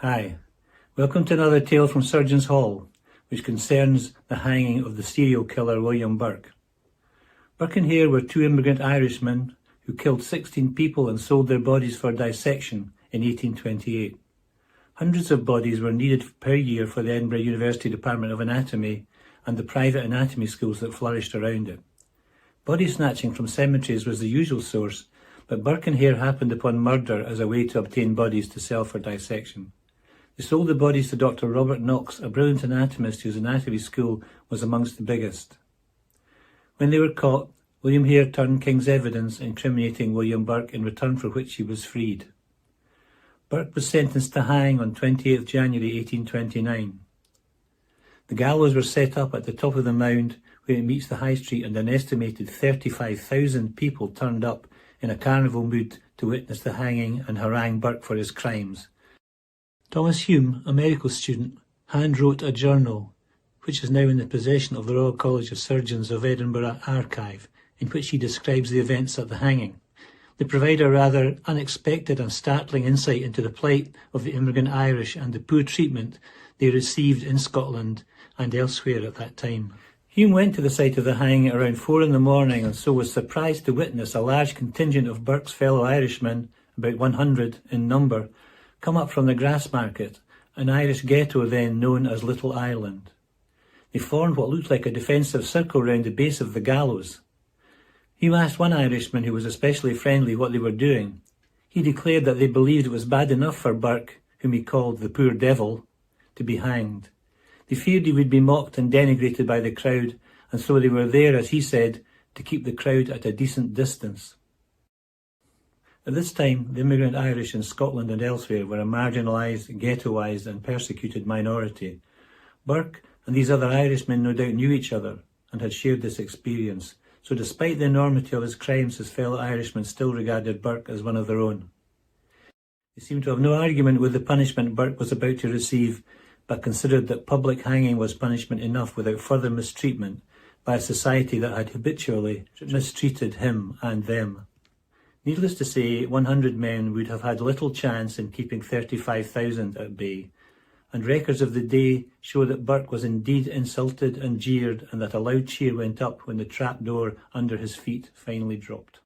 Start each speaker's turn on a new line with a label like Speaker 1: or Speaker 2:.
Speaker 1: Hi, welcome to another tale from Surgeons Hall, which concerns the hanging of the serial killer William Burke. Burke and Hare were two immigrant Irishmen who killed 16 people and sold their bodies for dissection in 1828. Hundreds of bodies were needed per year for the Edinburgh University Department of Anatomy and the private anatomy schools that flourished around it. Body snatching from cemeteries was the usual source, but Burke and Hare happened upon murder as a way to obtain bodies to sell for dissection. They sold the bodies to Dr. Robert Knox, a brilliant anatomist whose anatomy school was amongst the biggest. When they were caught, William Hare turned King's evidence incriminating William Burke, in return for which he was freed. Burke was sentenced to hang on 28th January 1829. The gallows were set up at the top of the mound where it meets the High Street, and an estimated 35,000 people turned up in a carnival mood to witness the hanging and harangue Burke for his crimes. Thomas Hume, a medical student, hand-wrote a journal, which is now in the possession of the Royal College of Surgeons of Edinburgh archive, in which he describes the events at the hanging. They provide a rather unexpected and startling insight into the plight of the immigrant Irish and the poor treatment they received in Scotland and elsewhere at that time. Hume went to the site of the hanging at around 4 in the morning, and so was surprised to witness a large contingent of Burke's fellow Irishmen, about 100 in number, come up from the Grassmarket, an Irish ghetto then known as Little Ireland. They formed what looked like a defensive circle round the base of the gallows. Hume asked one Irishman who was especially friendly what they were doing. He declared that they believed it was bad enough for Burke, whom he called the poor devil, to be hanged. They feared he would be mocked and denigrated by the crowd, and so they were there, as he said, to keep the crowd at a decent distance. At this time, the immigrant Irish in Scotland and elsewhere were a marginalised, ghettoised and persecuted minority. Burke and these other Irishmen no doubt knew each other and had shared this experience, so despite the enormity of his crimes, his fellow Irishmen still regarded Burke as one of their own. They seemed to have no argument with the punishment Burke was about to receive, but considered that public hanging was punishment enough without further mistreatment by a society that had habitually mistreated him and them. Needless to say, 100 men would have had little chance in keeping 35,000 at bay, and records of the day show that Burke was indeed insulted and jeered, and that a loud cheer went up when the trap door under his feet finally dropped.